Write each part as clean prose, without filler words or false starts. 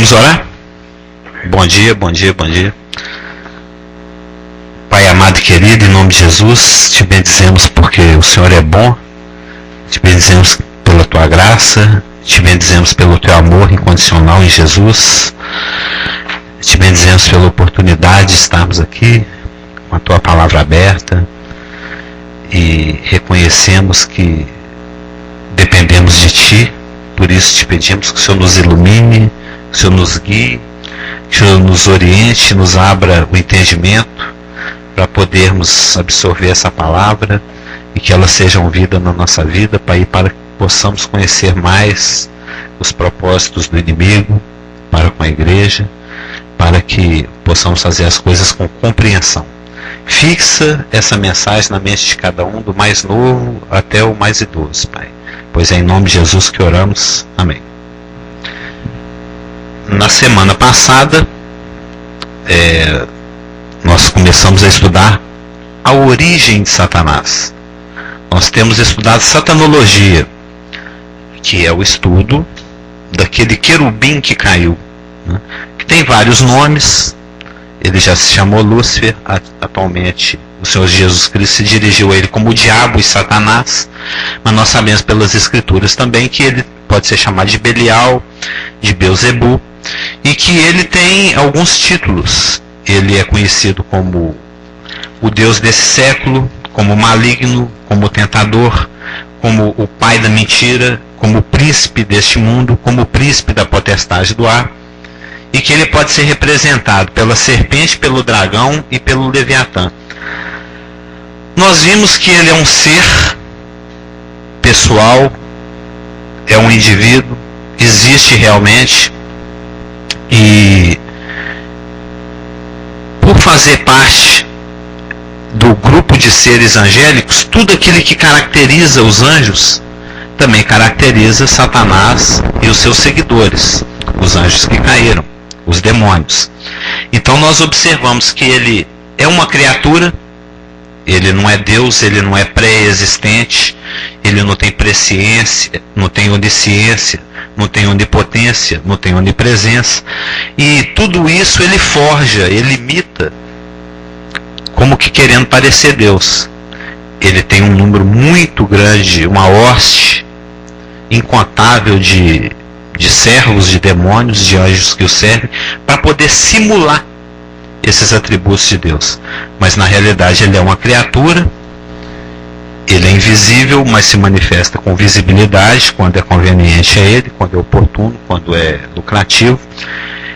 Podemos orar? Bom dia, bom dia, bom dia. Pai amado e querido, em nome de Jesus, te bendizemos porque o Senhor é bom, te bendizemos pela tua graça, te bendizemos pelo teu amor incondicional em Jesus, te bendizemos pela oportunidade de estarmos aqui com a tua palavra aberta e reconhecemos que dependemos de ti, por isso te pedimos que o Senhor nos ilumine, que o Senhor nos guie, que o Senhor nos oriente, nos abra o entendimento para podermos absorver essa palavra e que ela seja vida na nossa vida, Pai, para que possamos conhecer mais os propósitos do inimigo para com a igreja, para que possamos fazer as coisas com compreensão. Fixa essa mensagem na mente de cada um, do mais novo até o mais idoso, Pai. Pois é em nome de Jesus que oramos. Amém. Na semana passada, nós começamos a estudar a origem de Satanás. Nós temos estudado satanologia, que é o estudo daquele querubim que caiu, né? Que tem vários nomes. Ele já se chamou Lúcifer. Atualmente o Senhor Jesus Cristo se dirigiu a ele como o diabo e Satanás, mas nós sabemos pelas escrituras também que ele pode ser chamado de Belial, de Belzebu, e que ele tem alguns títulos. Ele é conhecido como o Deus desse século, como maligno, como tentador, como o pai da mentira, como o príncipe deste mundo, como o príncipe da potestade do ar, e que ele pode ser representado pela serpente, pelo dragão e pelo Leviatã. Nós vimos que ele é um ser pessoal, é um indivíduo, existe realmente, e por fazer parte do grupo de seres angélicos, tudo aquilo que caracteriza os anjos também caracteriza Satanás e os seus seguidores, os anjos que caíram, os demônios. Então nós observamos que ele é uma criatura, ele não é Deus, ele não é pré-existente, ele não tem presciência, não tem onisciência, não tem onipotência, não tem onipresença, e tudo isso ele forja, ele imita, como que querendo parecer Deus. Ele tem um número muito grande, uma hoste incontável de servos, de demônios, de anjos que o servem, para poder simular esses atributos de Deus. Mas na realidade ele é uma criatura, ele é invisível, mas se manifesta com visibilidade quando é conveniente a ele, quando é oportuno, quando é lucrativo.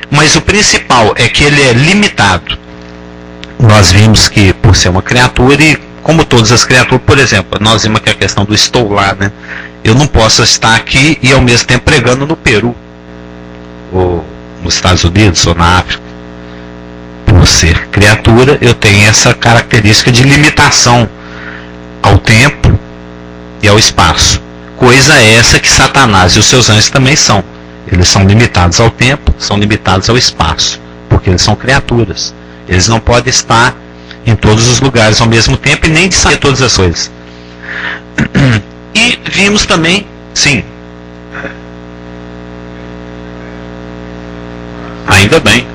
Mas o principal é que ele é limitado. Nós vimos que por ser uma criatura, e como todas as criaturas, por exemplo, nós vimos que a questão do estou lá, né? Eu não posso estar aqui e ao mesmo tempo pregando no Peru, ou nos Estados Unidos, ou na África. Por ser criatura, eu tenho essa característica de limitação ao tempo e ao espaço. Coisa essa que Satanás e os seus anjos também são. Eles são limitados ao tempo, são limitados ao espaço, porque eles são criaturas. Eles não podem estar em todos os lugares ao mesmo tempo e nem de saber todas as coisas. E vimos também, sim, ainda bem,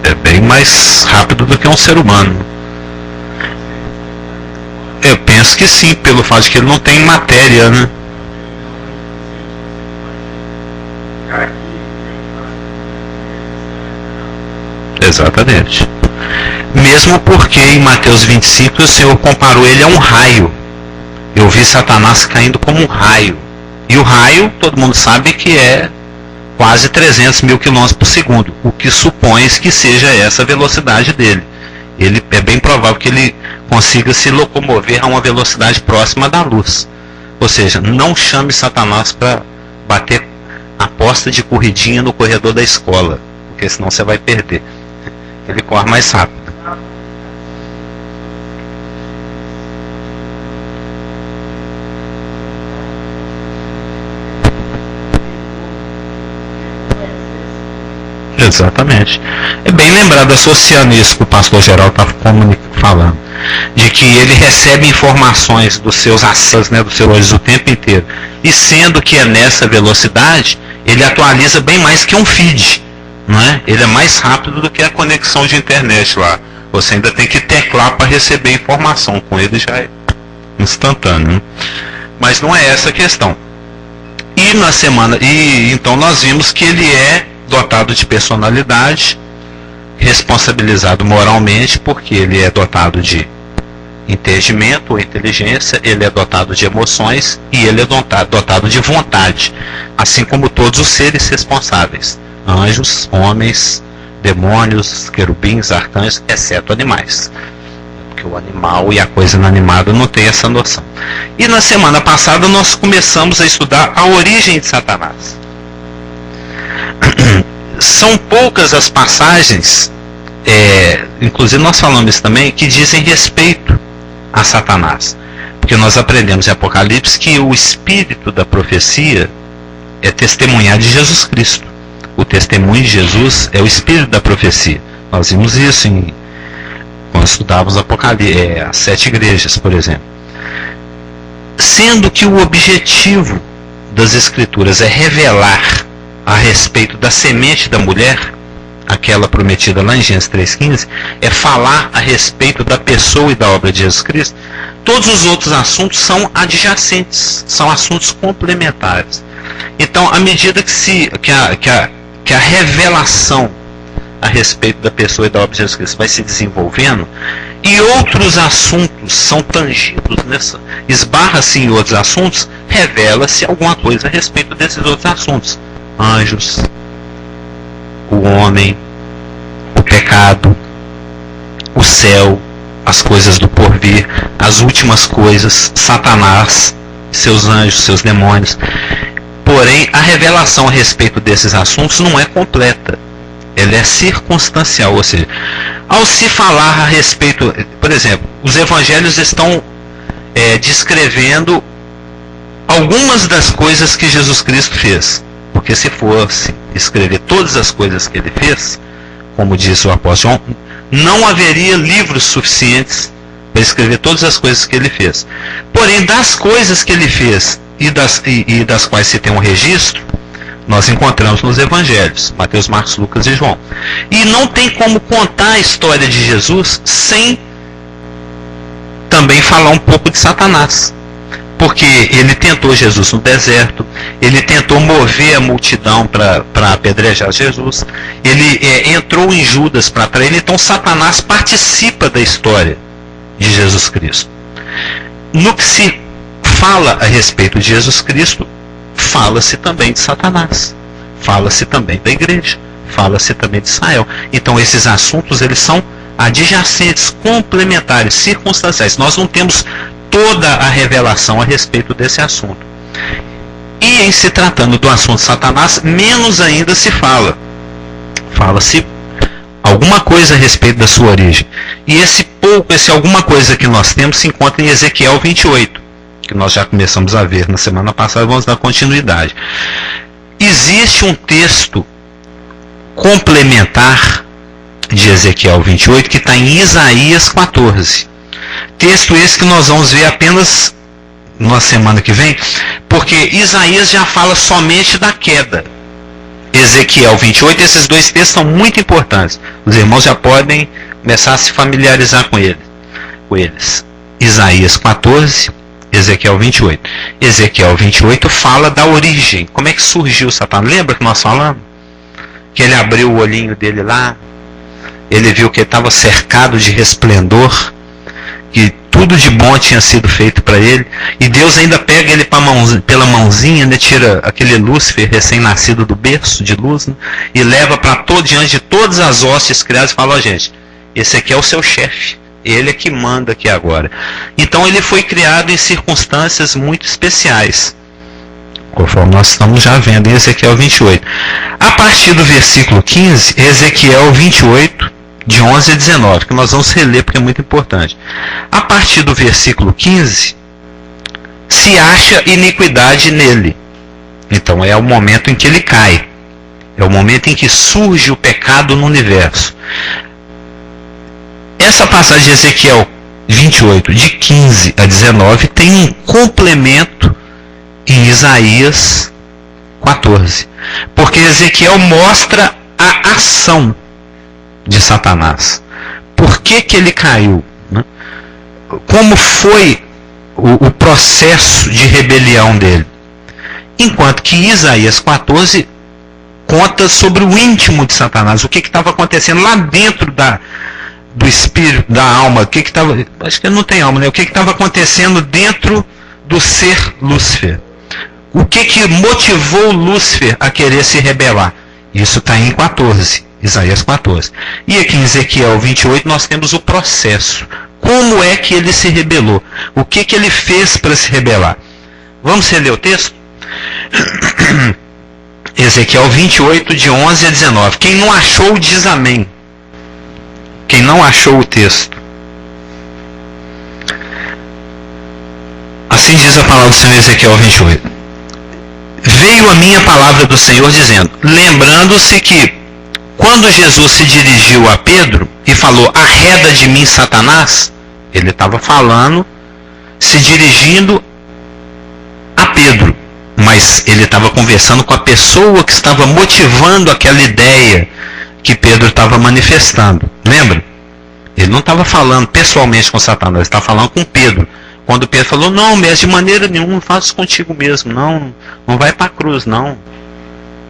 é bem mais rápido do que um ser humano. Eu penso que sim, pelo fato de que ele não tem matéria, né? Exatamente. Mesmo porque em Mateus 25 o Senhor comparou ele a um raio. Eu vi Satanás caindo como um raio. E o raio, todo mundo sabe que é quase 300 mil quilômetros por segundo, o que supõe que seja essa a velocidade dele. Ele é bem provável que ele consiga se locomover a uma velocidade próxima da luz. Ou seja, não chame Satanás para bater aposta de corridinha no corredor da escola, porque senão você vai perder. Ele corre mais rápido. Exatamente. É bem lembrado, associando isso que o pastor Geraldo está falando. de que ele recebe informações dos seus acessos, né, dos seus olhos o tempo inteiro. E sendo que é nessa velocidade, ele atualiza bem mais que um feed, não é? Ele é mais rápido do que a conexão de internet lá. Você ainda tem que teclar para receber informação. Com ele já é instantâneo, né? Mas não é essa a questão. Então nós vimos que ele é dotado de personalidade, responsabilizado moralmente, porque ele é dotado de entendimento ou inteligência, ele é dotado de emoções e ele é dotado de vontade, assim como todos os seres responsáveis, anjos, homens, demônios, querubins, arcanjos, exceto animais, porque o animal e a coisa inanimada não tem essa noção. E na semana passada nós começamos a estudar a origem de Satanás. São poucas as passagens, inclusive nós falamos isso também, que dizem respeito a Satanás, porque nós aprendemos em Apocalipse que o espírito da profecia é testemunhar de Jesus Cristo. O testemunho de Jesus é o espírito da profecia. Nós vimos isso quando estudávamos Apocalipse, as 7 igrejas, por exemplo. Sendo que o objetivo das Escrituras é revelar a respeito da semente da mulher, aquela prometida lá em Gênesis 3,15, é falar a respeito da pessoa e da obra de Jesus Cristo. Todos os outros assuntos são adjacentes, são assuntos complementares. Então, à medida que a revelação a respeito da pessoa e da obra de Jesus Cristo vai se desenvolvendo, e outros assuntos são tangidos esbarra-se em outros assuntos, revela-se alguma coisa a respeito desses outros assuntos. Anjos, o homem, o pecado, o céu, as coisas do porvir, as últimas coisas, Satanás, seus anjos, seus demônios. Porém, a revelação a respeito desses assuntos não é completa. Ela é circunstancial, ou seja, ao se falar a respeito, por exemplo, os evangelhos estão descrevendo algumas das coisas que Jesus Cristo fez. Porque se fosse escrever todas as coisas que ele fez, como diz o apóstolo João, não haveria livros suficientes para escrever todas as coisas que ele fez. Porém, das coisas que ele fez e das quais se tem um registro, nós encontramos nos evangelhos, Mateus, Marcos, Lucas e João. E não tem como contar a história de Jesus sem também falar um pouco de Satanás. Porque ele tentou Jesus no deserto, ele tentou mover a multidão para apedrejar Jesus, ele entrou em Judas para trair ele. Então Satanás participa da história de Jesus Cristo. No que se fala a respeito de Jesus Cristo, fala-se também de Satanás, fala-se também da igreja, fala-se também de Israel. Então esses assuntos eles são adjacentes, complementares, circunstanciais. Nós não temos toda a revelação a respeito desse assunto. E em se tratando do assunto de Satanás, menos ainda se fala. Fala-se alguma coisa a respeito da sua origem. E esse alguma coisa que nós temos se encontra em Ezequiel 28, que nós já começamos a ver na semana passada, vamos dar continuidade. Existe um texto complementar de Ezequiel 28 que está em Isaías 14. Texto esse que nós vamos ver apenas na semana que vem, porque Isaías já fala somente da queda. Ezequiel 28, esses dois textos são muito importantes. Os irmãos já podem começar a se familiarizar com eles. Isaías 14, Ezequiel 28. Ezequiel 28 fala da origem. Como é que surgiu Satanás? Lembra que nós falamos? Que ele abriu o olhinho dele lá, ele viu que ele estava cercado de resplendor, que tudo de bom tinha sido feito para ele, e Deus ainda pega ele pela mãozinha, né, tira aquele Lúcifer recém-nascido do berço de luz, né, e leva para diante de todas as hostes criadas e fala: ó, gente, esse aqui é o seu chefe, ele é que manda aqui agora. Então ele foi criado em circunstâncias muito especiais, conforme nós estamos já vendo em Ezequiel 28. A partir do versículo 15, Ezequiel 28, de 11 a 19, que nós vamos reler porque é muito importante. A partir do versículo 15, se acha iniquidade nele. Então é o momento em que ele cai. É o momento em que surge o pecado no universo. Essa passagem de Ezequiel 28, de 15 a 19, tem um complemento em Isaías 14. Porque Ezequiel mostra a ação de Satanás. Por que ele caiu? Né? Como foi o processo de rebelião dele? Enquanto que Isaías 14 conta sobre o íntimo de Satanás, o que estava acontecendo lá dentro do espírito, da alma, o que estava, acho que não tem alma, né? O que estava acontecendo dentro do ser Lúcifer. O que motivou Lúcifer a querer se rebelar? Isso está em 14, Isaías 14. E aqui em Ezequiel 28 nós temos o processo. Como é que ele se rebelou? O que ele fez para se rebelar? Vamos reler o texto? Ezequiel 28, de 11 a 19. Quem não achou, diz amém. Quem não achou o texto. Assim diz a palavra do Senhor em Ezequiel 28. Veio a minha palavra do Senhor dizendo, lembrando-se que quando Jesus se dirigiu a Pedro e falou, arreda de mim, Satanás, ele estava falando, se dirigindo a Pedro, mas ele estava conversando com a pessoa que estava motivando aquela ideia que Pedro estava manifestando. Lembra? Ele não estava falando pessoalmente com Satanás, ele estava falando com Pedro. Quando Pedro falou, não, mestre, de maneira nenhuma, faça contigo mesmo, não vai para a cruz, não.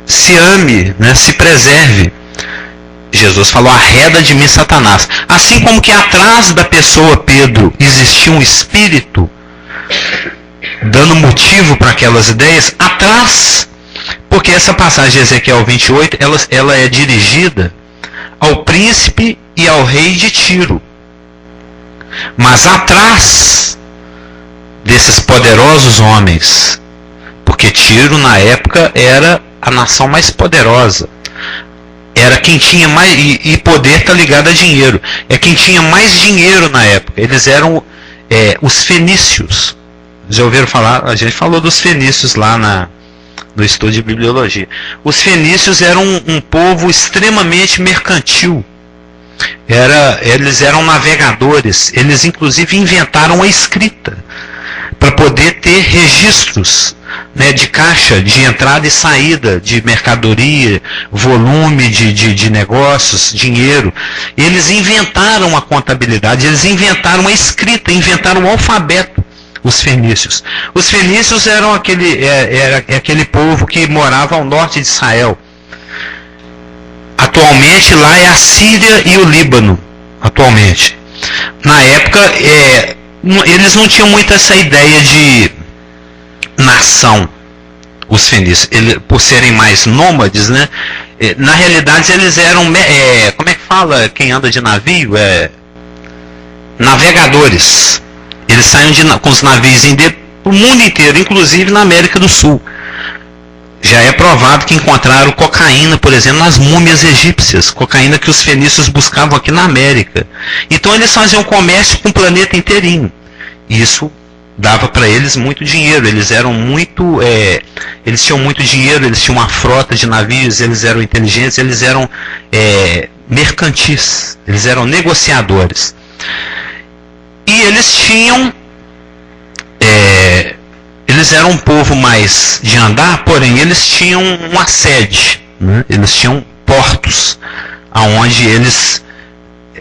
Se ame, né? Se preserve. Jesus falou, arreda de mim, Satanás. Assim como que atrás da pessoa Pedro existia um espírito dando motivo para aquelas ideias, atrás, porque essa passagem de Ezequiel 28, ela é dirigida ao príncipe e ao rei de Tiro. Mas atrás desses poderosos homens, porque Tiro na época era a nação mais poderosa, era quem tinha mais, e poder está ligado a dinheiro, é quem tinha mais dinheiro na época. Eles eram os fenícios. Já ouviram falar? A gente falou dos fenícios lá no estudo de bibliologia. Os fenícios eram um povo extremamente mercantil. Eles eram navegadores. Eles inclusive inventaram a escrita para poder ter registros, né, de caixa, de entrada e saída de mercadoria, volume de negócios, dinheiro. Eles inventaram a contabilidade, eles inventaram a escrita, inventaram o alfabeto. Os fenícios. Os fenícios eram aquele povo que morava ao norte de Israel. Atualmente lá é a Síria e o Líbano. Atualmente. Na época, eles não tinham muito essa ideia de nação, os fenícios. Por serem mais nômades, né? Na realidade, eles eram, como é que fala quem anda de navio? Navegadores. Eles saíam com os navios para o mundo inteiro, inclusive na América do Sul. Já é provado que encontraram cocaína, por exemplo, nas múmias egípcias. Cocaína que os fenícios buscavam aqui na América. Então eles faziam comércio com o planeta inteirinho. Isso dava para eles muito dinheiro. Eles eram muito... eles tinham muito dinheiro, eles tinham uma frota de navios, eles eram inteligentes, eles eram mercantis, eles eram negociadores. E eles tinham, eles eram um povo mais de andar, porém eles tinham uma sede, né? Eles tinham portos, onde eles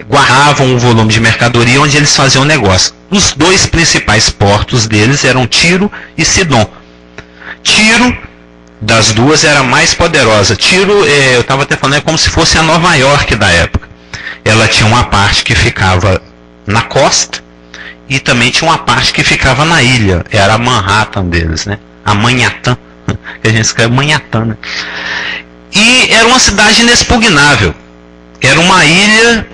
guardavam o volume de mercadoria, onde eles faziam negócio. Os dois principais portos deles eram Tiro e Sidom. Tiro, das duas, era a mais poderosa. Tiro, eu estava até falando, é como se fosse a Nova York da época. Ela tinha uma parte que ficava na costa, e também tinha uma parte que ficava na ilha. Era a Manhattan deles, né? A Manhattan, que a gente escreve Manhattan, né? E era uma cidade inexpugnável. Era uma ilha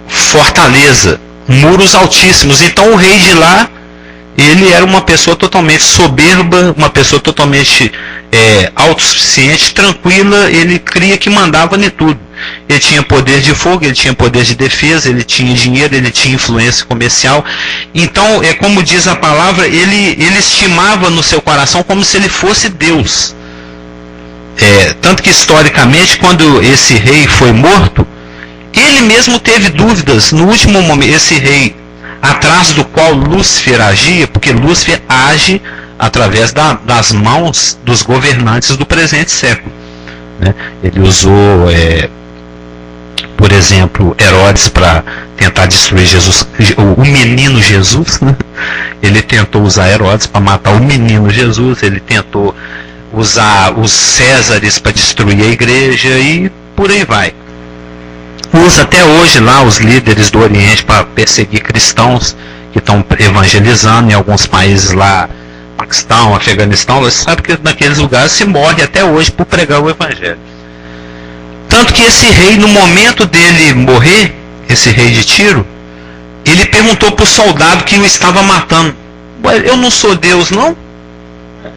fortaleza, muros altíssimos. Então o rei de lá, ele era uma pessoa totalmente soberba, uma pessoa totalmente autossuficiente, tranquila. Ele cria que mandava em tudo. Ele tinha poder de fogo, ele tinha poder de defesa, ele tinha dinheiro, ele tinha influência comercial. Então, como diz a palavra, ele estimava no seu coração como se ele fosse Deus. Tanto que historicamente, quando esse rei foi morto, ele mesmo teve dúvidas no último momento. Esse rei atrás do qual Lúcifer agia, porque Lúcifer age através das mãos dos governantes do presente século, né? Ele usou, por exemplo, Herodes para tentar destruir Jesus, o menino Jesus, né? Ele tentou usar Herodes para matar o menino Jesus, ele tentou usar os Césares para destruir a igreja e por aí vai. Usa até hoje lá os líderes do Oriente para perseguir cristãos que estão evangelizando em alguns países lá, Paquistão, Afeganistão. Você sabe que naqueles lugares se morre até hoje por pregar o evangelho. Tanto que esse rei, no momento dele morrer, esse rei de Tiro, ele perguntou para o soldado que o estava matando: eu não sou Deus, não?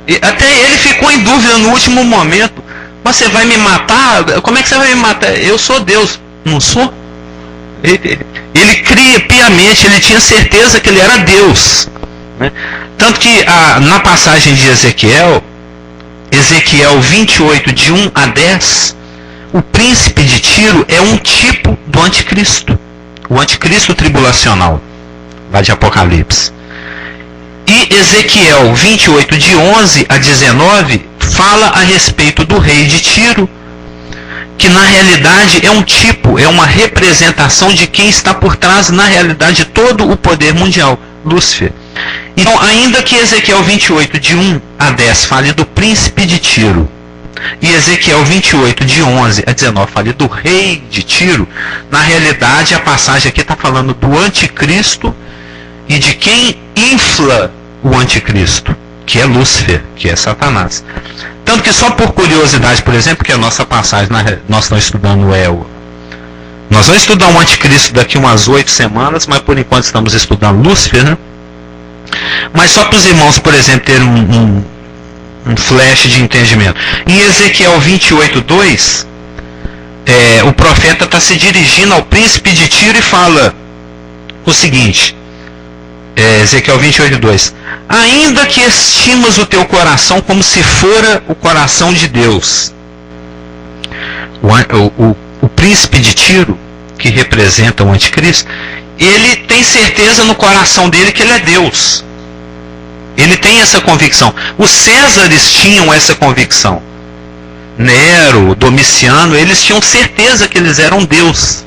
E até ele ficou em dúvida no último momento: você vai me matar? Como é que você vai me matar? Eu sou Deus. Não sou? Ele cria piamente, ele tinha certeza que ele era Deus, né? Tanto que na passagem de Ezequiel 28, de 1 a 10, o príncipe de Tiro é um tipo do anticristo, o anticristo tribulacional, lá de Apocalipse. E Ezequiel 28, de 11 a 19, fala a respeito do rei de Tiro, que na realidade é um tipo, é uma representação de quem está por trás, na realidade, de todo o poder mundial, Lúcifer. Então, ainda que Ezequiel 28, de 1 a 10, fale do príncipe de Tiro, e Ezequiel 28, de 11 a 19, fale do rei de Tiro, na realidade, a passagem aqui está falando do anticristo e de quem infla o anticristo, que é Lúcifer, que é Satanás. Tanto que, só por curiosidade, por exemplo, que a nossa passagem, nós estamos estudando nós vamos estudar o anticristo daqui umas 8 semanas, mas por enquanto estamos estudando Lúcifer, né? Mas só para os irmãos, por exemplo, terem um flash de entendimento. Em Ezequiel 28, 2, o profeta está se dirigindo ao príncipe de Tiro e fala o seguinte, Ezequiel 28, 2: ainda que estimas o teu coração como se fora o coração de Deus. O príncipe de Tiro, que representa o anticristo, ele tem certeza no coração dele que ele é Deus. Ele tem essa convicção. Os Césares tinham essa convicção. Nero, Domiciano, eles tinham certeza que eles eram Deus.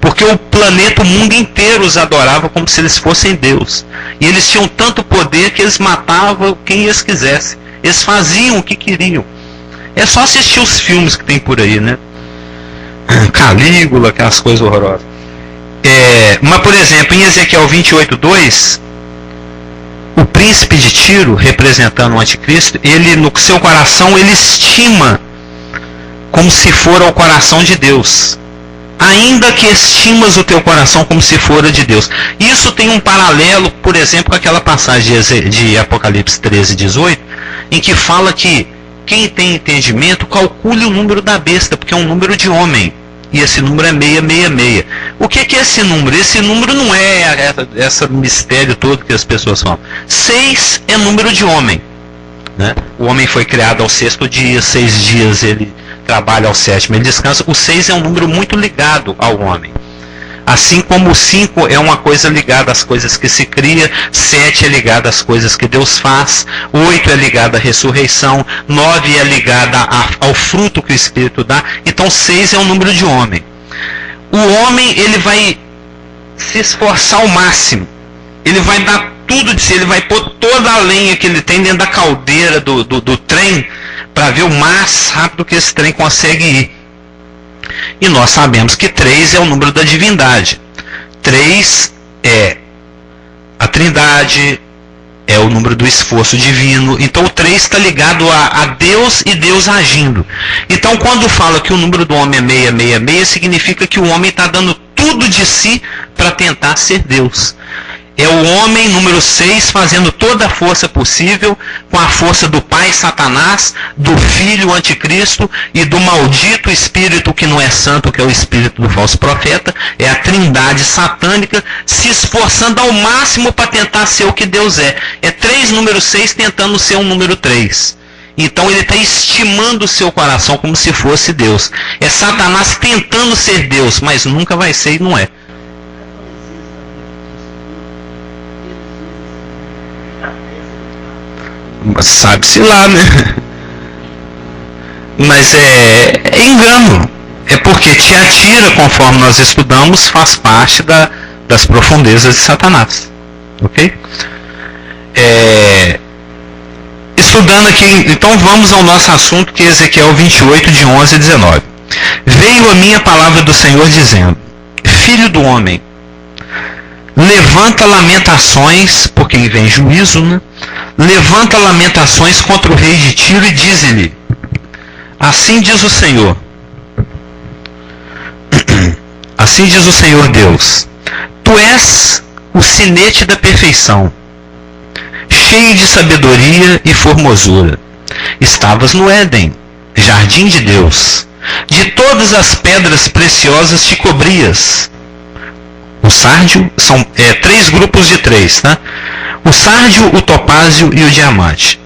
Porque o planeta, o mundo inteiro os adorava como se eles fossem Deus. E eles tinham tanto poder que eles matavam quem eles quisessem. Eles faziam o que queriam. É só assistir os filmes que tem por aí, né? Calígula, aquelas coisas horrorosas. Mas, por exemplo, em Ezequiel 28, 2, o príncipe de Tiro, representando o anticristo, ele, no seu coração, ele estima como se fora o coração de Deus. Ainda que estimas o teu coração como se fora de Deus. Isso tem um paralelo, por exemplo, com aquela passagem de Apocalipse 13, 18, em que fala que quem tem entendimento calcule o número da besta, porque é um número de homem. E esse número é 666. O que é esse número? Esse número não é esse mistério todo que as pessoas falam. 6 é número de homem, né? O homem foi criado ao 6º dia, 6 dias ele trabalha ao 7º, ele descansa. O 6 é um número muito ligado ao homem. Assim como o 5 é uma coisa ligada às coisas que se cria, 7 é ligado às coisas que Deus faz, 8 é ligado à ressurreição, 9 é ligada ao fruto que o Espírito dá. Então 6 é um número de homem. O homem, ele vai se esforçar ao máximo, ele vai dar tudo de si, ele vai pôr toda a lenha que ele tem dentro da caldeira do trem, para ver o mais rápido que esse trem consegue ir. E nós sabemos que 3 é o número da divindade. 3 é a Trindade, é o número do esforço divino. Então o 3 está ligado a Deus e Deus agindo. Então quando fala que o número do homem é 666, significa que o homem está dando tudo de si para tentar ser Deus. É o homem, número 6, fazendo toda a força possível, com a força do pai Satanás, do filho anticristo e do maldito espírito que não é santo, que é o espírito do falso profeta. É a trindade satânica se esforçando ao máximo para tentar ser o que Deus é. É 3 número 6 tentando ser um número 3. Então ele está estimando o seu coração como se fosse Deus. É Satanás tentando ser Deus, mas nunca vai ser e não é. Sabe-se lá, né? Mas é engano. É porque te atira, conforme nós estudamos, faz parte das profundezas de Satanás. Ok? Estudando aqui, então vamos ao nosso assunto, que é Ezequiel 28, de 11 a 19. Veio a minha palavra do Senhor dizendo: Filho do homem, levanta lamentações, por quem vem juízo, né? Levanta lamentações contra o rei de Tiro e dize-lhe: Assim diz o Senhor. Assim diz o Senhor Deus: Tu és o sinete da perfeição, cheio de sabedoria e formosura. Estavas no Éden, jardim de Deus. De todas as pedras preciosas te cobrias. O sárdio, são 3 grupos de 3, tá? O sárdio, o topázio e o diamante.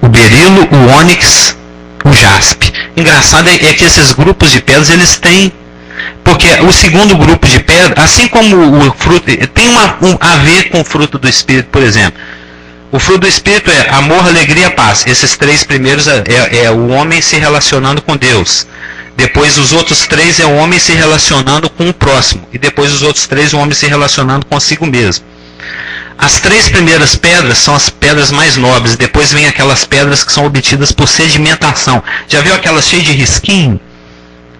O berilo, o ônix, o jaspe. Engraçado é que esses grupos de pedras, eles têm... Porque o segundo grupo de pedra, assim como o fruto, tem a ver com o fruto do Espírito, por exemplo. O fruto do Espírito é amor, alegria, paz. Esses 3 primeiros é o homem se relacionando com Deus. Depois os outros 3 é o homem se relacionando com o próximo. E depois os outros 3 o homem se relacionando consigo mesmo. As 3 primeiras pedras são as pedras mais nobres. Depois vem aquelas pedras que são obtidas por sedimentação. Já viu aquelas cheias de risquinho?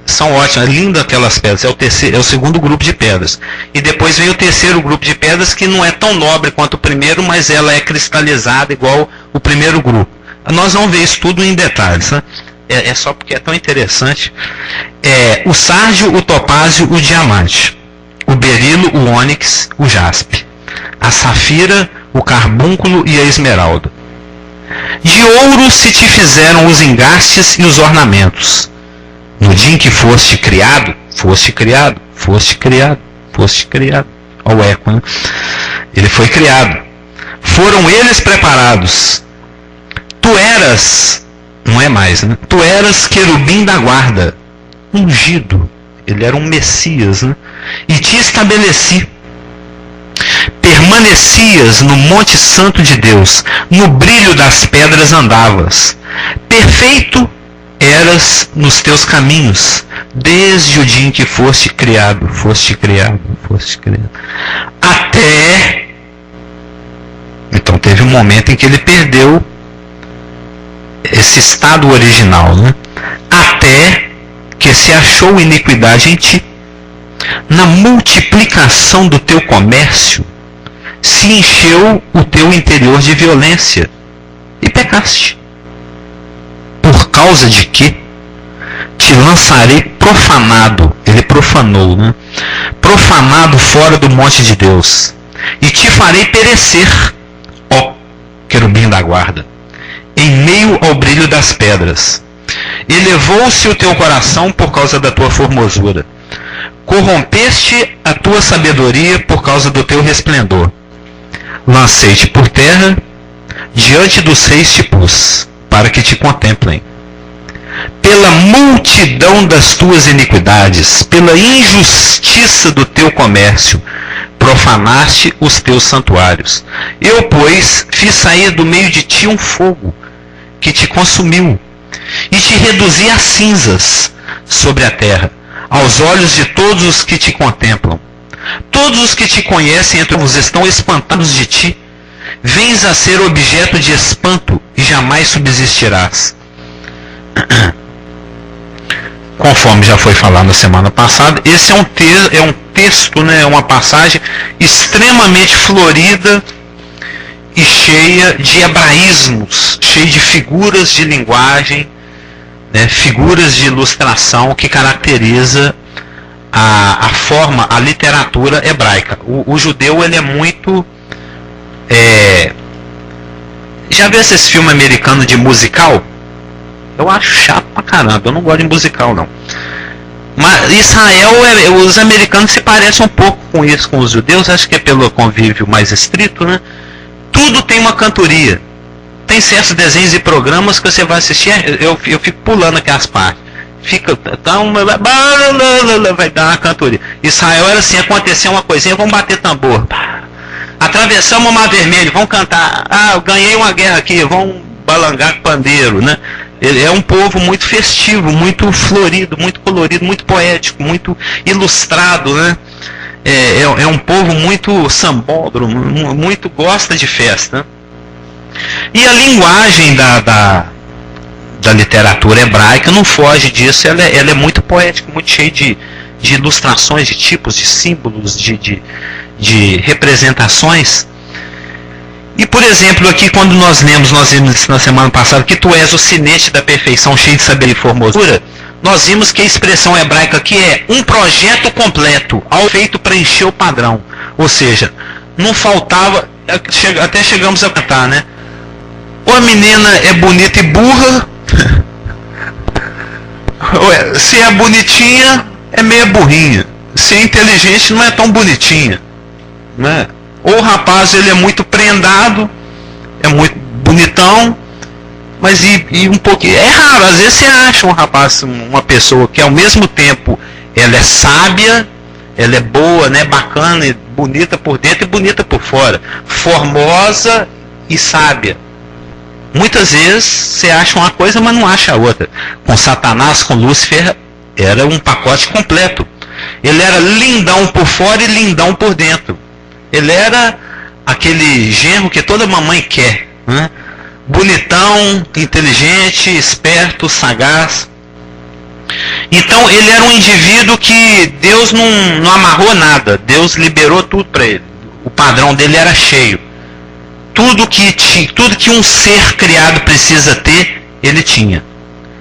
São ótimas, é lindo aquelas pedras. É o segundo grupo de pedras. E depois vem o terceiro grupo de pedras, que não é tão nobre quanto o primeiro, mas ela é cristalizada igual o primeiro grupo. Nós vamos ver isso tudo em detalhes, né? É só porque é tão interessante. O sárdio, o topázio, o diamante. O berilo, o ônix, o jaspe. A safira, o carbúnculo e a esmeralda. De ouro se te fizeram os engastes e os ornamentos. No dia em que foste criado, foste criado, foste criado, foste criado. Olha o eco, né? Ele foi criado. Foram eles preparados. Tu eras, não é mais, né? Tu eras querubim da guarda, ungido. Ele era um Messias, né? E te estabeleci. Permanecias no monte santo de Deus, no brilho das pedras andavas. Perfeito eras nos teus caminhos, desde o dia em que foste criado, foste criado, foste criado. Até... Então teve um momento em que ele perdeu esse estado original, né? Até que se achou iniquidade em ti. Na multiplicação do teu comércio, se encheu o teu interior de violência e pecaste. Por causa de que te lançarei profanado, ele profanou, né? Profanado fora do monte de Deus, e te farei perecer, ó querubim da guarda, em meio ao brilho das pedras. Elevou-se o teu coração por causa da tua formosura, corrompeste a tua sabedoria por causa do teu resplendor. Lancei-te por terra, diante dos reis te pus, para que te contemplem. Pela multidão das tuas iniquidades, pela injustiça do teu comércio, profanaste os teus santuários. Eu, pois, fiz sair do meio de ti um fogo, que te consumiu, e te reduzi a cinzas sobre a terra, aos olhos de todos os que te contemplam. Todos os que te conhecem entre os estão espantados de ti. Vens a ser objeto de espanto e jamais subsistirás. Conforme já foi falado na semana passada, esse é um texto, né, é uma passagem extremamente florida e cheia de hebraísmos, cheia de figuras de linguagem, né, figuras de ilustração que caracteriza a forma, a literatura hebraica. O judeu, ele é muito... Já viu esses filmes americanos de musical? Eu acho chato pra caramba, eu não gosto de musical não. Mas Israel, os americanos se parecem um pouco com isso, com os judeus, acho que é pelo convívio mais estrito, né? Tudo tem uma cantoria. Tem certos desenhos e programas que você vai assistir, eu fico pulando aqui as partes. Vai dar uma cantoria. Israel era assim, acontecer uma coisinha, vamos bater tambor. Atravessamos o Mar Vermelho, vão cantar, eu ganhei uma guerra aqui, vão balangar com pandeiro, né? Ele é um povo muito festivo, muito florido, muito colorido, muito poético, muito ilustrado, né? É um povo muito sambódromo, muito gosta de festa, né? E a linguagem da literatura hebraica não foge disso, ela é muito poética, muito cheia de ilustrações, de tipos, de símbolos, de representações. E, por exemplo, aqui quando nós vimos na semana passada que tu és o sinete da perfeição, cheio de sabedoria e formosura, nós vimos que a expressão hebraica aqui é um projeto completo, ao feito preencher o padrão. Ou seja, não faltava, até chegamos a cantar, né? Ou a menina é bonita e burra, se é bonitinha, é meia burrinha. Se é inteligente, não é tão bonitinha, né? Ou o rapaz, ele é muito prendado, é muito bonitão, mas e um pouquinho... É raro, às vezes você acha um rapaz, uma pessoa que ao mesmo tempo ela é sábia, ela é boa, né, bacana, e bonita por dentro e bonita por fora, formosa e sábia. Muitas vezes você acha uma coisa, mas não acha a outra. Com Satanás, com Lúcifer, era um pacote completo. Ele era lindão por fora e lindão por dentro. Ele era aquele genro que toda mamãe quer, né? Bonitão, inteligente, esperto, sagaz. Então ele era um indivíduo que Deus não amarrou nada. Deus liberou tudo para ele. O padrão dele era cheio. Tudo que um ser criado precisa ter, ele tinha.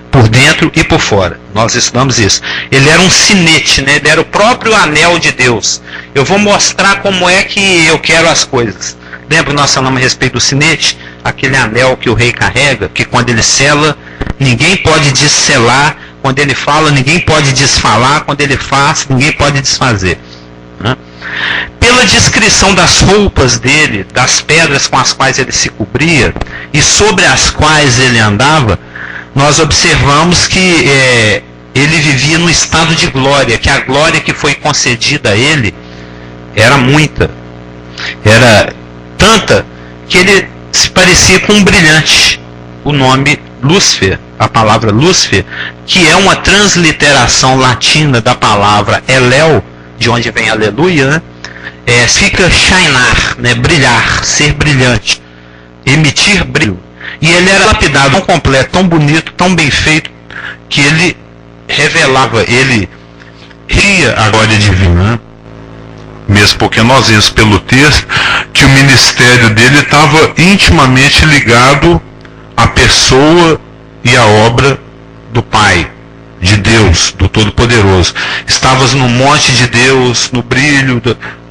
Por dentro e por fora. Nós estudamos isso. Ele era um sinete, né? Ele era o próprio anel de Deus. Eu vou mostrar como é que eu quero as coisas. Lembra que nós falamos a respeito do sinete? Aquele anel que o rei carrega, que quando ele sela, ninguém pode desselar. Quando ele fala, ninguém pode desfalar. Quando ele faz, ninguém pode desfazer, né? Pela descrição das roupas dele, das pedras com as quais ele se cobria e sobre as quais ele andava, nós observamos que ele vivia num estado de glória, que a glória que foi concedida a ele era muita. Era tanta que ele se parecia com um brilhante. O nome Lúcifer, a palavra Lúcifer, que é uma transliteração latina da palavra Elel, de onde vem aleluia, né? Fica shinar, né? Brilhar, ser brilhante, emitir brilho. E ele era lapidado, tão completo, tão bonito, tão bem feito, que ele revelava, ele ria a glória divina. Mesmo porque nós vimos pelo texto que o ministério dele estava intimamente ligado à pessoa e à obra do Pai, de Deus, do Todo-Poderoso. Estavas no monte de Deus, no brilho,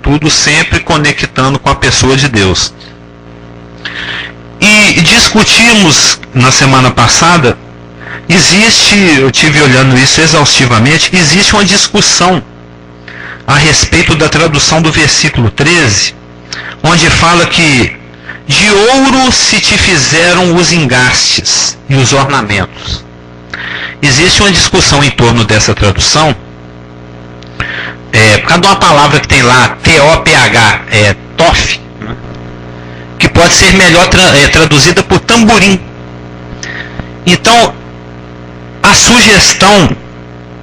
tudo sempre conectando com a pessoa de Deus. E discutimos na semana passada, eu tive olhando isso exaustivamente, existe uma discussão a respeito da tradução do versículo 13, onde fala que de ouro se te fizeram os engastes e os ornamentos. Existe uma discussão em torno dessa tradução, por causa de uma palavra que tem lá, T-O-P-H, TOF, que pode ser melhor traduzida por tamborim. Então, a sugestão,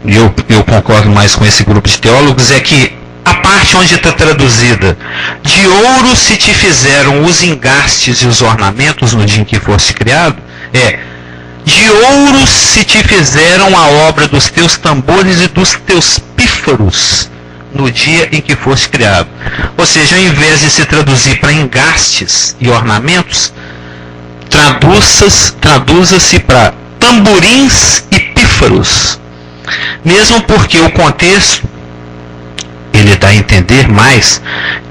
e eu concordo mais com esse grupo de teólogos, é que a parte onde está traduzida, de ouro se te fizeram os engastes e os ornamentos no dia em que foste criado, de ouro se te fizeram a obra dos teus tambores e dos teus pífaros no dia em que foste criado. Ou seja, ao invés de se traduzir para engastes e ornamentos, traduza-se para tamborins e pífaros. Mesmo porque o contexto, ele dá a entender mais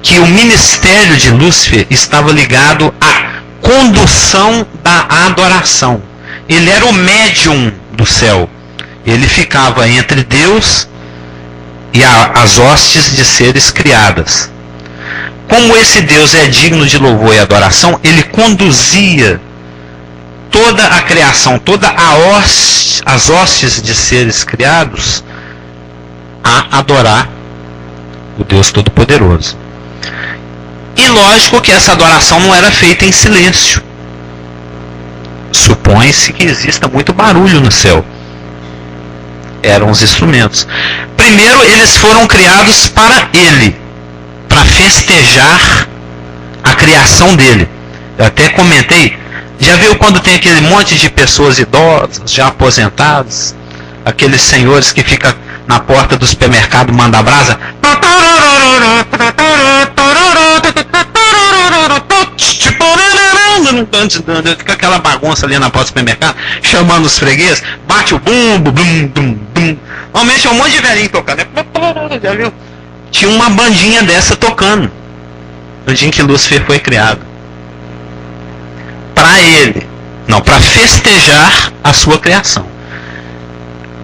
que o ministério de Lúcifer estava ligado à condução da adoração. Ele era o médium do céu. Ele ficava entre Deus e as hostes de seres criadas. Como esse Deus é digno de louvor e adoração, ele conduzia toda a criação, as hostes de seres criados a adorar o Deus Todo-Poderoso. E lógico que essa adoração não era feita em silêncio. Supõe-se que exista muito barulho no céu. Eram os instrumentos. Primeiro, eles foram criados para ele, para festejar a criação dele. Eu até comentei, já viu quando tem aquele monte de pessoas idosas, já aposentadas, aqueles senhores que ficam na porta do supermercado manda brasa? Fica aquela bagunça ali na porta do supermercado, chamando os fregueses, bate o bumbo, bum, bum, bum. Normalmente é um monte de velhinho tocando, já viu? Tinha uma bandinha dessa tocando no dia em que Lúcifer foi criado. Para ele, não, para festejar a sua criação.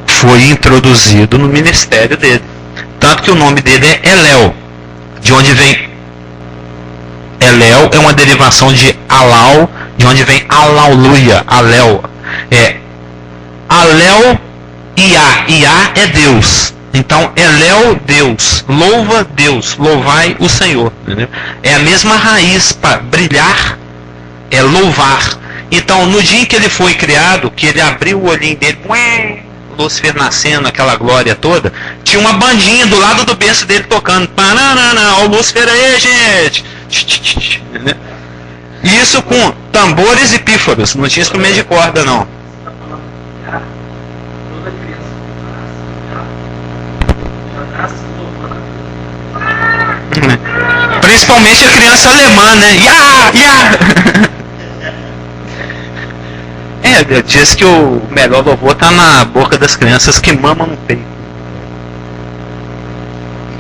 Foi introduzido no ministério dele. Tanto que o nome dele é Elel, de onde vem Elel, é uma derivação de Alau, de onde vem Alauluia, Alel. É Alel Iá, Iá é Deus. Então, Elel, Deus, louva Deus, louvai o Senhor. Entendeu? É a mesma raiz para brilhar, é louvar. Então, no dia em que ele foi criado, que ele abriu o olhinho dele, Lúcifer nascendo, aquela glória toda, tinha uma bandinha do lado do berço dele tocando. Ó, o Lúcifer aí, gente! Entendeu? Isso com tambores e pífaros, não tinha instrumento de corda, não. Principalmente a criança alemã, né? Diz que o melhor louvor tá na boca das crianças que mamam no peito.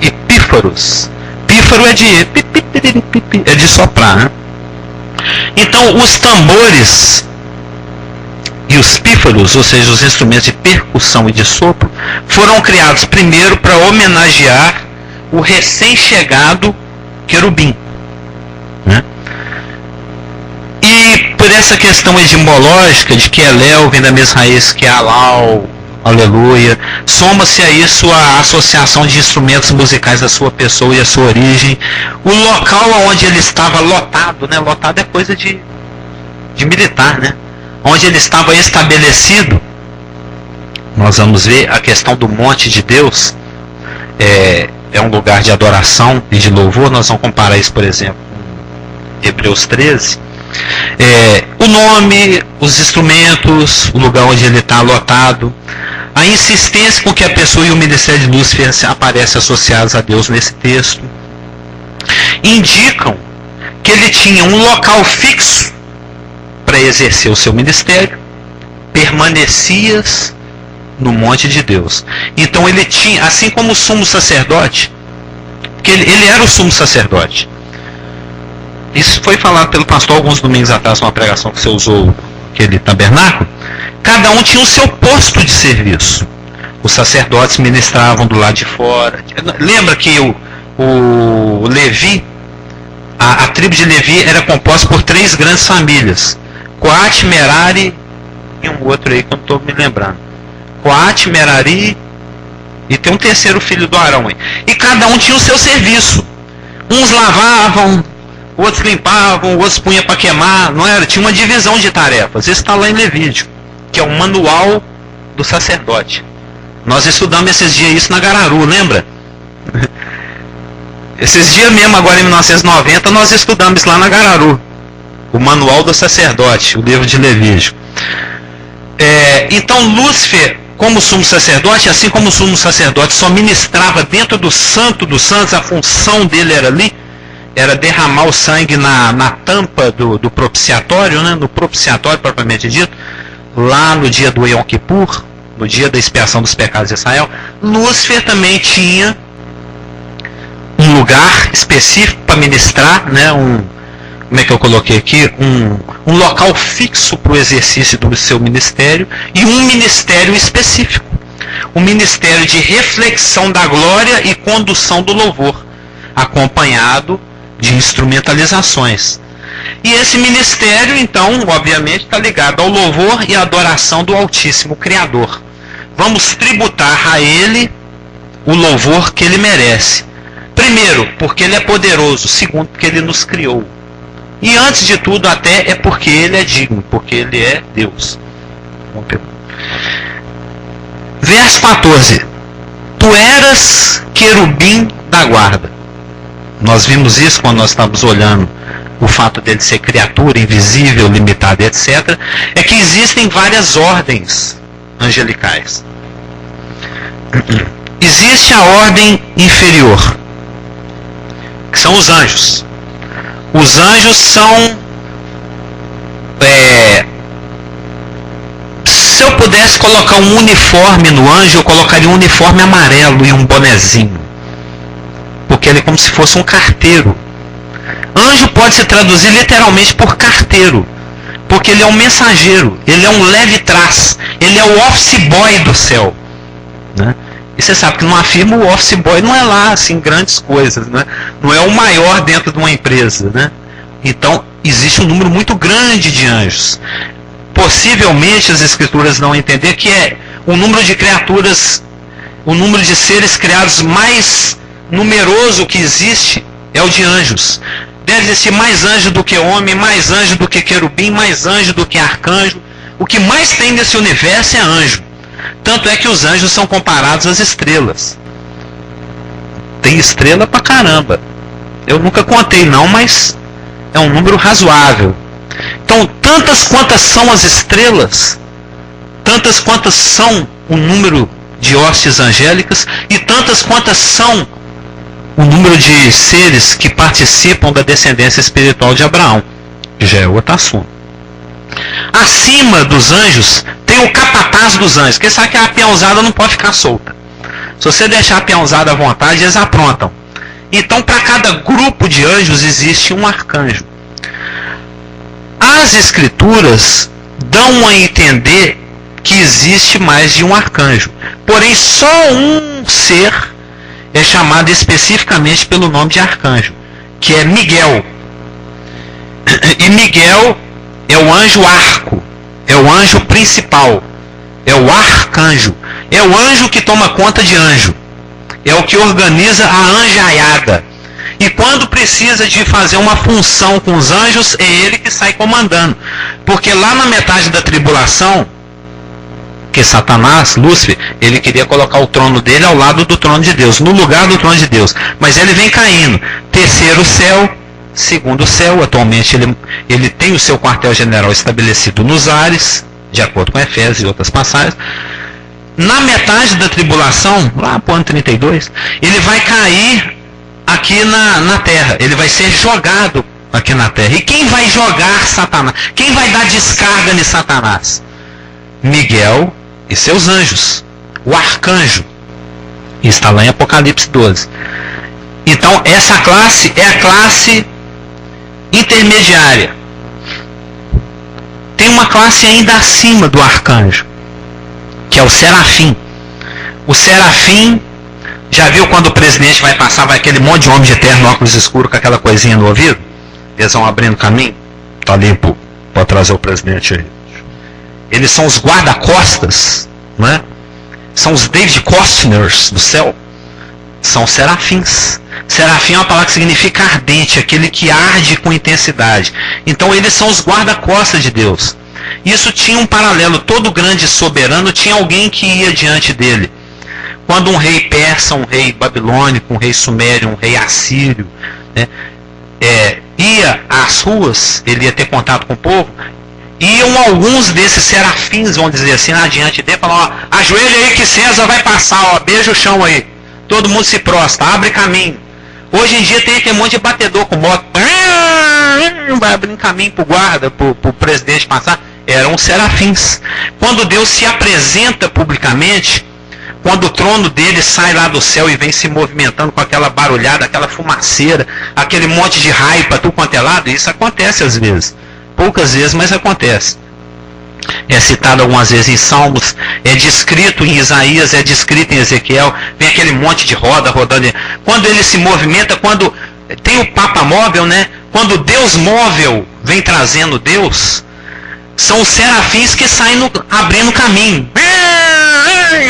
E pífaros. Pífaro é de soprar, né? Então os tambores e os pífaros, ou seja, os instrumentos de percussão e de sopro, foram criados primeiro para homenagear o recém-chegado querubim, né? E por essa questão etimológica de que Elel vem da mesma raiz que Alau, aleluia, soma-se a isso a associação de instrumentos musicais da sua pessoa e a sua origem, o local onde ele estava lotado, né? Lotado é coisa de militar, né? Onde ele estava estabelecido. Nós vamos ver a questão do monte de Deus, é um lugar de adoração e de louvor. Nós vamos comparar isso, por exemplo, com Hebreus 13. O nome, os instrumentos, o lugar onde ele está lotado, a insistência com que a pessoa e o ministério de Lúcifer aparecem associados a Deus nesse texto, indicam que ele tinha um local fixo para exercer o seu ministério, permanecias no monte de Deus. Então ele tinha, assim como o sumo sacerdote, que ele era o sumo sacerdote. Isso foi falado pelo pastor alguns domingos atrás, numa pregação que você usou aquele tabernáculo. Cada um tinha o seu posto de serviço. Os sacerdotes ministravam do lado de fora. Lembra que o Levi, a tribo de Levi era composta por 3 grandes famílias: Coate, Merari e um outro aí que eu não estou me lembrando. Coate, Merari e tem um terceiro filho do Arão aí. E cada um tinha o seu serviço. Uns lavavam, outros limpavam, outros punham para queimar, não era? Tinha uma divisão de tarefas. Isso está lá em Levítico, que é o manual do sacerdote. Nós estudamos esses dias isso na Gararu, lembra? Esses dias mesmo, agora em 1990, nós estudamos lá na Gararu o manual do sacerdote, o livro de Levítico. Então Lúcifer, como sumo sacerdote, assim como o sumo sacerdote só ministrava dentro do santo dos santos, a função dele era ali, era derramar o sangue na tampa do propiciatório, né? No propiciatório propriamente dito, lá no dia do Yom Kippur, no dia da expiação dos pecados de Israel. Lúcifer também tinha um lugar específico para ministrar, né? Como é que eu coloquei aqui? Um local fixo para o exercício do seu ministério, e um ministério específico, um ministério de reflexão da glória e condução do louvor, acompanhado de instrumentalizações. E esse ministério, então, obviamente, está ligado ao louvor e à adoração do Altíssimo Criador. Vamos tributar a Ele o louvor que Ele merece. Primeiro, porque ele é poderoso. Segundo, porque ele nos criou. E antes de tudo, até é porque ele é digno, porque ele é Deus. Verso 14. Tu eras querubim da guarda. Nós vimos isso quando nós estávamos olhando o fato dele ser criatura invisível, limitada, etc. É que existem várias ordens angelicais. Existe a ordem inferior, que são os anjos. Os anjos são... se eu pudesse colocar um uniforme no anjo, eu colocaria um uniforme amarelo e um bonezinho. Porque ele é como se fosse um carteiro. Anjo pode se traduzir literalmente por carteiro. Porque ele é um mensageiro, ele é um leve-trás, ele é o office boy do céu. Né? E você sabe que numa firma o office boy não é lá assim grandes coisas, né? Não é o maior dentro de uma empresa, né? Então existe um número muito grande de anjos. Possivelmente as escrituras dão a entender que é o número de criaturas, o número de seres criados mais numeroso que existe é o de anjos. Deve existir mais anjo do que homem, mais anjo do que querubim, mais anjo do que arcanjo. O que mais tem nesse universo é anjo. Tanto é que os anjos são comparados às estrelas. Tem estrela pra caramba. Eu nunca contei não, mas é um número razoável. Então, tantas quantas são as estrelas, tantas quantas são o número de hostes angélicas, e tantas quantas são o número de seres que participam da descendência espiritual de Abraão, que já é outro assunto. Acima dos anjos tem o capataz dos anjos, porque sabe que a peãozada não pode ficar solta. Se você deixar a peãozada à vontade, eles aprontam. Então, para cada grupo de anjos existe um arcanjo. As escrituras dão a entender que existe mais de um arcanjo. Porém, só um ser é chamado especificamente pelo nome de arcanjo, que é Miguel. E Miguel é o anjo arco, é o anjo principal, é o arcanjo, é o anjo que toma conta de anjo, é o que organiza a anjaiada. E quando precisa de fazer uma função com os anjos, é ele que sai comandando. Porque lá na metade da tribulação, que Satanás, Lúcifer, ele queria colocar o trono dele ao lado do trono de Deus, no lugar do trono de Deus. Mas ele vem caindo. Terceiro céu, segundo céu, atualmente ele tem o seu quartel-general estabelecido nos ares, de acordo com Efésios e outras passagens. Na metade da tribulação, lá para o ano 32, ele vai cair aqui na terra. Ele vai ser jogado aqui na terra. E quem vai jogar Satanás? Quem vai dar descarga em Satanás? Miguel e seus anjos, o arcanjo. Está lá em Apocalipse 12. Então essa classe é a classe intermediária. Tem uma classe ainda acima do arcanjo, que é o serafim. O serafim, já viu quando o presidente vai passar, vai aquele monte de homem de terno, óculos escuros, com aquela coisinha no ouvido? Eles vão abrindo caminho. Tá limpo, pode trazer o presidente aí. Eles são os guarda-costas, né? São os David Costners do céu. São serafins. Serafim é uma palavra que significa ardente, aquele que arde com intensidade. Então eles são os guarda-costas de Deus. Isso tinha um paralelo. Todo grande soberano tinha alguém que ia diante dele. Quando um rei persa, um rei babilônico, um rei sumério, um rei assírio, né, ia às ruas, ele ia ter contato com o povo, iam alguns desses serafins, vamos dizer assim, adiante dele, falam, ó, ajoelha aí que César vai passar, ó, beija o chão aí. Todo mundo se prostra, abre caminho. Hoje em dia tem aquele monte de batedor com moto, vai abrir caminho pro guarda, pro presidente passar. Eram serafins. Quando Deus se apresenta publicamente, quando o trono dele sai lá do céu e vem se movimentando com aquela barulhada, aquela fumaceira, aquele monte de raio para tudo quanto é lado, isso acontece às vezes. Poucas vezes, mas acontece. É citado algumas vezes em Salmos, é descrito em Isaías, é descrito em Ezequiel, vem aquele monte de roda rodando. Quando ele se movimenta, quando tem o Papa móvel, né? Quando Deus móvel vem trazendo Deus, são os serafins que saem abrindo caminho.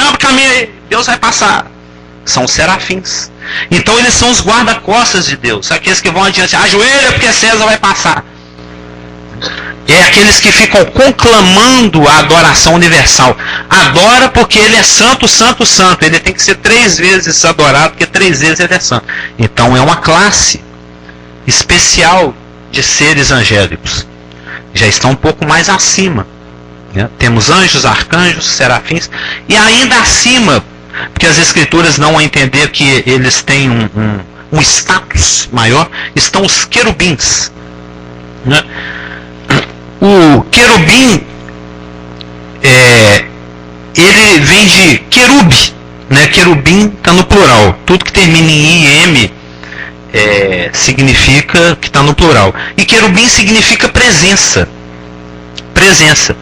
Abre caminho aí, Deus vai passar. São os serafins. Então eles são os guarda-costas de Deus, aqueles que vão adiante, ajoelha porque César vai passar. É aqueles que ficam conclamando a adoração universal. Adora porque ele é santo, santo, santo. Ele tem que ser 3 vezes adorado, porque 3 vezes ele é santo. Então é uma classe especial de seres angélicos. Já estão um pouco mais acima, né? Temos anjos, arcanjos, serafins. E ainda acima, porque as escrituras dão a entender que eles têm um status maior, estão os querubins, né? O querubim, ele vem de querube, né? Querubim está no plural. Tudo que termina em IM significa que está no plural. E querubim significa presença. Presença.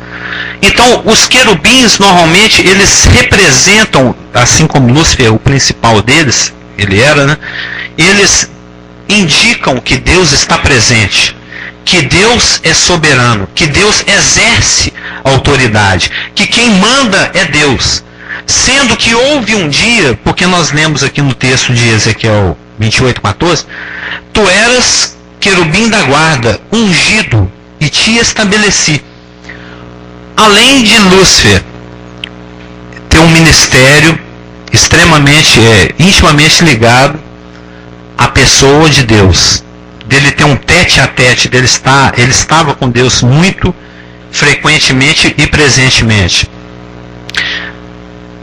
Então, os querubins, normalmente, eles representam, assim como Lúcifer, o principal deles, ele era, né? Eles indicam que Deus está presente, que Deus é soberano, que Deus exerce autoridade, que quem manda é Deus. Sendo que houve um dia, porque nós lemos aqui no texto de Ezequiel 28:14, tu eras querubim da guarda, ungido, e te estabeleci. Além de Lúcifer ter um ministério extremamente, intimamente ligado à pessoa de Deus, dele ter um tete-a-tete, ele estava com Deus muito frequentemente e presentemente.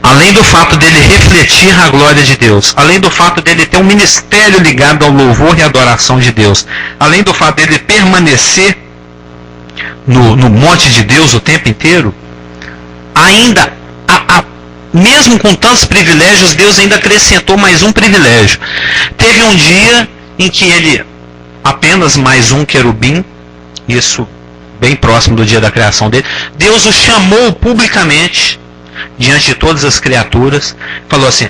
Além do fato dele refletir a glória de Deus, além do fato dele ter um ministério ligado ao louvor e adoração de Deus, além do fato dele permanecer no monte de Deus o tempo inteiro, ainda, mesmo com tantos privilégios, Deus ainda acrescentou mais um privilégio. Teve um dia em que ele, apenas mais um querubim, isso bem próximo do dia da criação dele, Deus o chamou publicamente, diante de todas as criaturas, falou assim: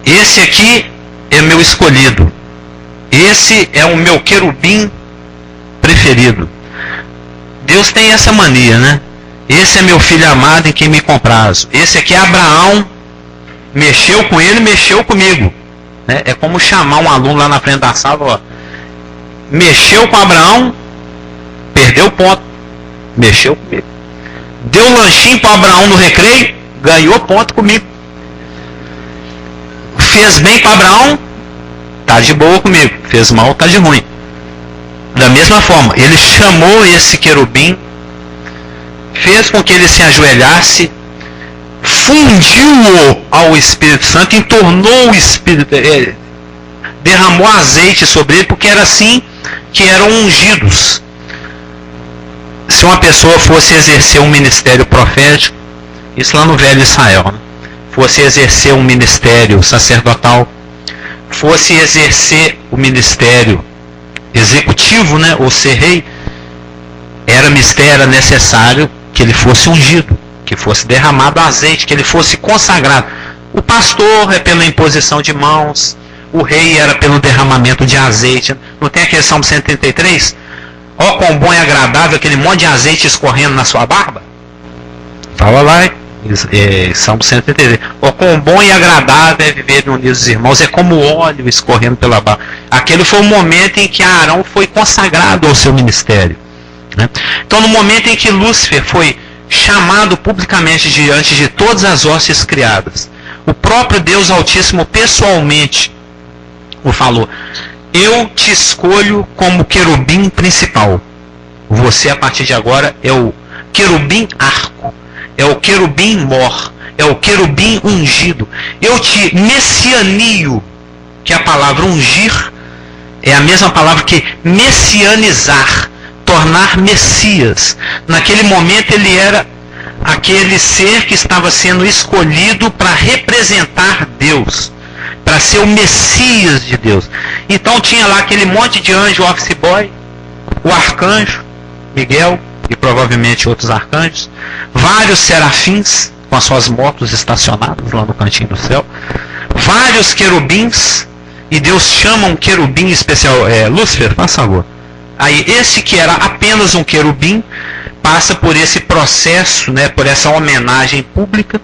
esse aqui é meu escolhido, esse é o meu querubim preferido. Deus tem essa mania, né? Esse é meu filho amado em quem me comprazo. Esse aqui é Abraão, mexeu com ele, mexeu comigo, né? É como chamar um aluno lá na frente da sala, ó, mexeu com Abraão, perdeu ponto, mexeu comigo. Deu lanchinho para Abraão no recreio, ganhou ponto comigo. Fez bem para Abraão, tá de boa comigo. Fez mal, tá de ruim. Da mesma forma, ele chamou esse querubim, fez com que ele se ajoelhasse, fundiu-o ao Espírito Santo, entornou o Espírito, derramou azeite sobre ele, porque era assim que eram ungidos. Se uma pessoa fosse exercer um ministério profético, isso lá no Velho Israel, né? Fosse exercer um ministério sacerdotal, fosse exercer o ministério executivo, né, ou ser rei, era necessário que ele fosse ungido, que fosse derramado azeite, que ele fosse consagrado. O pastor é pela imposição de mãos, o rei era pelo derramamento de azeite. Não tem aquele Salmo 133? Ó, quão bom e agradável aquele monte de azeite escorrendo na sua barba. Fala lá, Salmo 133. Ó, quão bom e agradável é viver unidos dos irmãos, é como óleo escorrendo pela barba. Aquele foi o momento em que Arão foi consagrado ao seu ministério, né? Então, no momento em que Lúcifer foi chamado publicamente diante de todas as hostes criadas, o próprio Deus Altíssimo pessoalmente o falou: eu te escolho como querubim principal. Você, a partir de agora, é o querubim arco, é o querubim mor, é o querubim ungido. Eu te messianio, que a palavra ungir é a mesma palavra que messianizar, tornar Messias. Naquele momento ele era aquele ser que estava sendo escolhido para representar Deus, para ser o Messias de Deus. Então tinha lá aquele monte de anjo office boy, o arcanjo Miguel e provavelmente outros arcanjos, vários serafins com as suas motos estacionadas lá no cantinho do céu, vários querubins, e Deus chama um querubim especial, Lúcifer, faz favor. Aí esse que era apenas um querubim passa por esse processo, né, por essa homenagem pública,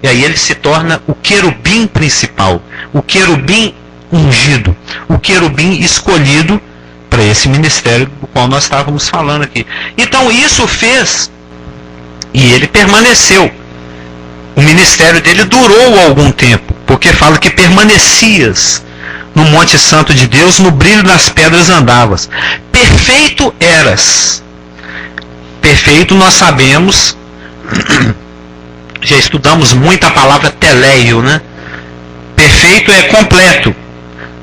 e aí ele se torna o querubim principal, o querubim ungido, o querubim escolhido para esse ministério do qual nós estávamos falando aqui. Então isso fez, e ele permaneceu. O ministério dele durou algum tempo, porque fala que permanecias no Monte Santo de Deus, no brilho das pedras andavas. Perfeito eras. Perfeito nós sabemos, já estudamos muito a palavra teleio, né? Perfeito é completo,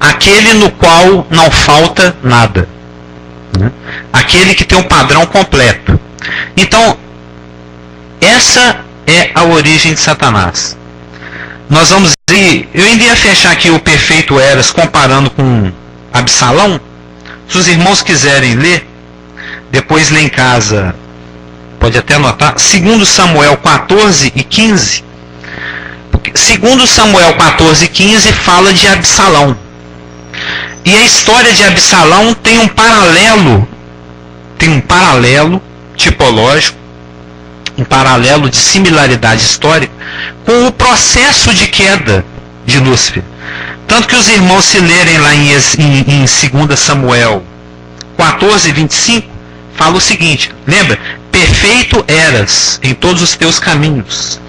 aquele no qual não falta nada, né? Aquele que tem um padrão completo. Então, essa é a origem de Satanás. Nós vamos ir, eu ainda ia fechar aqui o perfeito eras comparando com Absalão. Se os irmãos quiserem ler, depois lê em casa, pode até anotar, 2 Samuel 14 e 15. 2 Samuel 14 e 15 fala de Absalão. E a história de Absalão tem um paralelo tipológico, um paralelo de similaridade histórica com o processo de queda de Lúcifer. Tanto que os irmãos, se lerem lá em 2 Samuel 14, 25, fala o seguinte, lembra? Perfeito eras em todos os teus caminhos,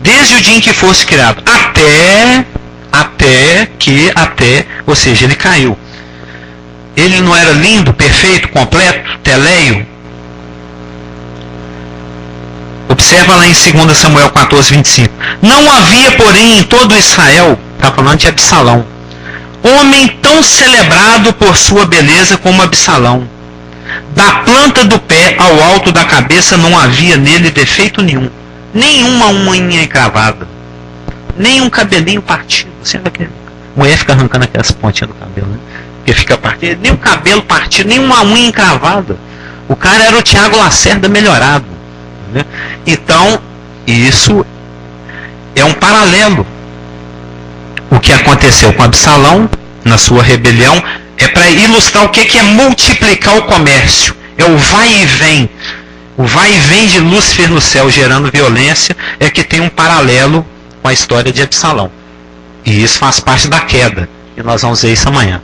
desde o dia em que foste criado, ou seja, ele caiu. Ele não era lindo, perfeito, completo, teleio? Observa lá em 2 Samuel 14, 25. Não havia, porém, em todo Israel, está falando de Absalão, homem tão celebrado por sua beleza como Absalão. Da planta do pé ao alto da cabeça não havia nele defeito nenhum. Nenhuma unha encravada. Nenhum cabelinho partido. Você vê que a mulher fica arrancando aquelas pontinhas do cabelo, né? Porque fica partido. Nem o cabelo partido, nenhuma unha encravada. O cara era o Tiago Lacerda melhorado, né? Então, isso é um paralelo. O que aconteceu com Absalão, na sua rebelião, é para ilustrar o que é multiplicar o comércio. É o vai e vem. O vai e vem de Lúcifer no céu gerando violência é que tem um paralelo com a história de Absalão. E isso faz parte da queda. E nós vamos ver isso amanhã.